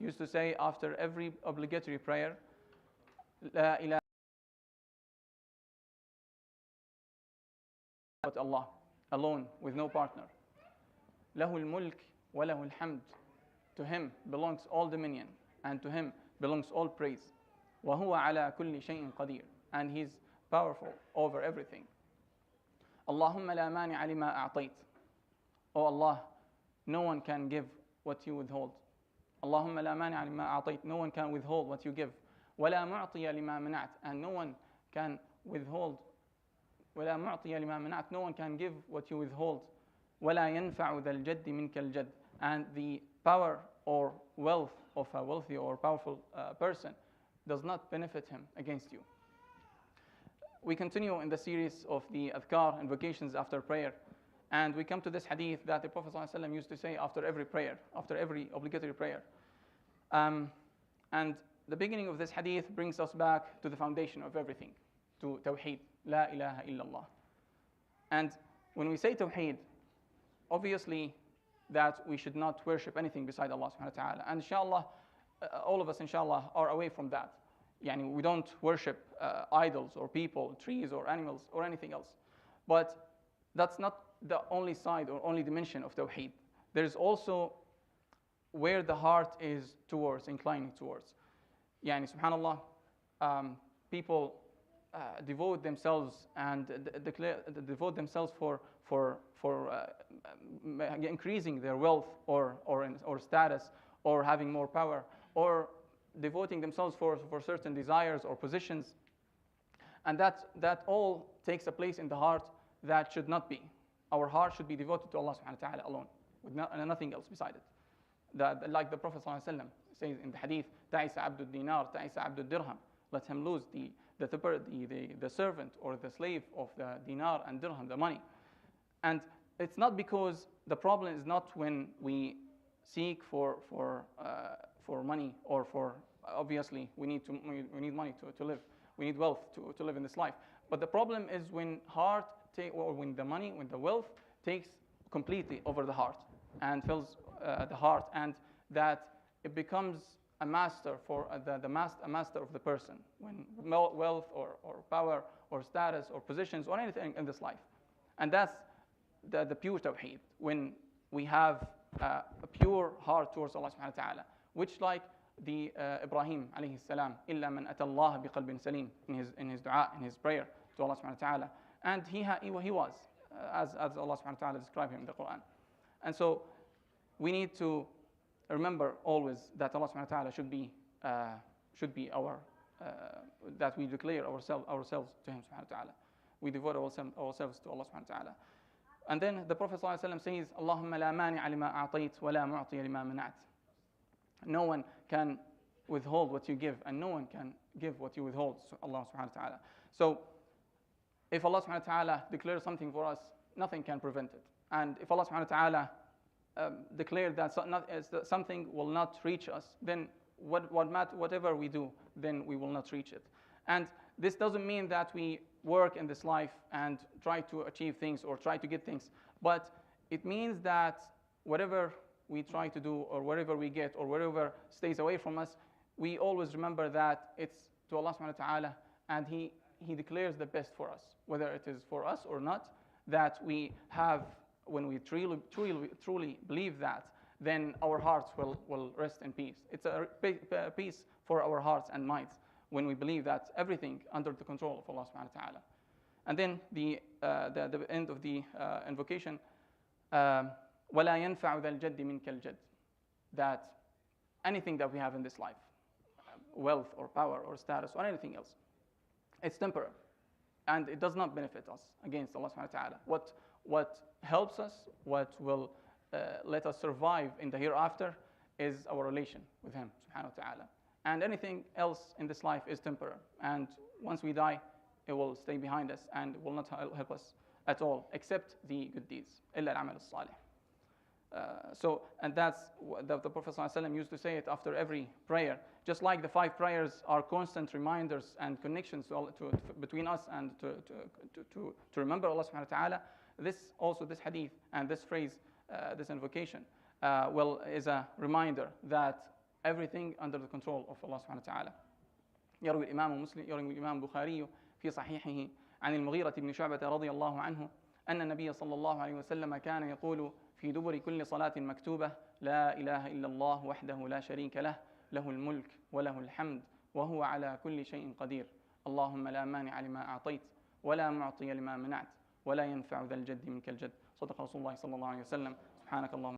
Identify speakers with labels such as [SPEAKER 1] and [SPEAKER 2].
[SPEAKER 1] used to say after every obligatory prayer, La ilaha but Allah, alone, with no partner. Lahul mulk wa lahul hamd. To him belongs all dominion, and to him belongs all praise. Wa huwa ala kulli shay'in qadir. And he's powerful over everything. Allahumma la mani'a lima a'tayt. Oh Allah, no one can give what you withhold. Allahumma la mani'a lima a'tayt. No one can withhold what you give. Wa la mu'tiya lima mana'at. And no one can withhold. Wa la mu'tiya lima mana'at. No one can give what you withhold. Wa la yanfa'u dhal jaddi minka al jadd. And the power or wealth of a wealthy or powerful person does not benefit him against you. We continue in the series of the adhkar, invocations after prayer. And we come to this hadith that the Prophet ﷺ used to say after every prayer, after every obligatory prayer. And the beginning of this hadith brings us back to the foundation of everything, to Tawheed, La ilaha illallah. And when we say Tawheed, obviously that we should not worship anything beside Allah subhanahu wa ta'ala. And inshallah, all of us inshallah are away from that. Yani we don't worship idols or people, trees or animals or anything else. But that's not the only side or only dimension of Tawheed. There's also where the heart is towards, inclining towards. Yani subhanallah, people devote themselves and devote themselves for increasing their wealth or status or having more power or devoting themselves for certain desires or positions. And that all takes a place in the heart that should not be. Our heart should be devoted to Allah subhanahu wa ta'ala alone, with nothing else beside it. Like the Prophet sallallahu alaihi wasallam says in the hadith, Ta'isa abdul dinar, Ta'isa abdul dirham. Let him lose the servant or the slave of the dinar and dirham, the money. And it's not because the problem is not when we seek for money or for, obviously we need money to live. We need wealth to live in this life. But the problem is when when the wealth takes completely over the heart and fills the heart, and that it becomes a master for a master of the person. When wealth or power or status or positions or anything in this life. And that's the pure tawheed, when we have a pure heart towards Allah subhanahu wa ta'ala, which like the Ibrahim alayhi salam, illa man ata Allah biqalbin salim, in his dua, in his prayer to Allah subhanahu wa ta'ala. And he was, as Allah subhanahu wa ta'ala described him in the Quran. And so we need to remember always that Allah subhanahu wa ta'ala should be our, that we declare ourselves to him subhanahu wa ta'ala. We devote ourselves to Allah subhanahu wa ta'ala. And then the Prophet sallallahu alaihi wasallam says, Allahumma la mani'a lima a'tayt wa la mu'tiya lima mana'at. No one can withhold what you give, and no one can give what you withhold, Allah subhanahu wa ta'ala. So if Allah subhanahu wa ta'ala declares something for us, nothing can prevent it. And if Allah subhanahu wa ta'ala declared that something will not reach us, then whatever we do, then we will not reach it. And this doesn't mean that we work in this life and try to achieve things or try to get things, but it means that whatever we try to do or whatever we get or whatever stays away from us, we always remember that it's to Allah subhanahu wa ta'ala, and He declares the best for us, whether it is for us or not, that we have. When we truly believe that, then our hearts will rest in peace. It's a peace for our hearts and minds when we believe that everything under the control of Allah subhanahu wa ta'ala. And then the end of the invocation, وَلَا يَنْفَعُ ذَا الْجَدِّ مِنْكَ الْجَدِّ. That anything that we have in this life, wealth or power or status or anything else, it's temporary. And it does not benefit us against Allah subhanahu wa ta'ala. What helps us, what will let us survive in the hereafter, is our relation with Him subhanahu wa ta'ala. And anything else in this life is temporary. And once we die, it will stay behind us and will not help us at all, except the good deeds. إِلَّا الْعَمَلُ الصَّالِحِ. And that's the Prophet ﷺ used to say it after every prayer. Just like the 5 prayers are constant reminders and connections between us and to remember Allah subhanahu wa ta'ala, this hadith and this phrase, this invocation, is a reminder that everything under the control of Allah subhanahu wa ta'ala. يروي الإمام البخاري في صحيحه عن المغيرة بن شعبة رضي الله عنه أن النبي صلى الله عليه وسلم كان يقول في دبر كل صلاة مكتوبة: لا إله إلا الله وحده لا شريك له، له الملك وله الحمد وهو على كل شيء قدير، اللهم لا مانع لما أعطيت ولا معطي لما منعت ولا ينفع ذا الجد منك الجد. صدق رسول الله صلى الله عليه وسلم. سبحانك اللهم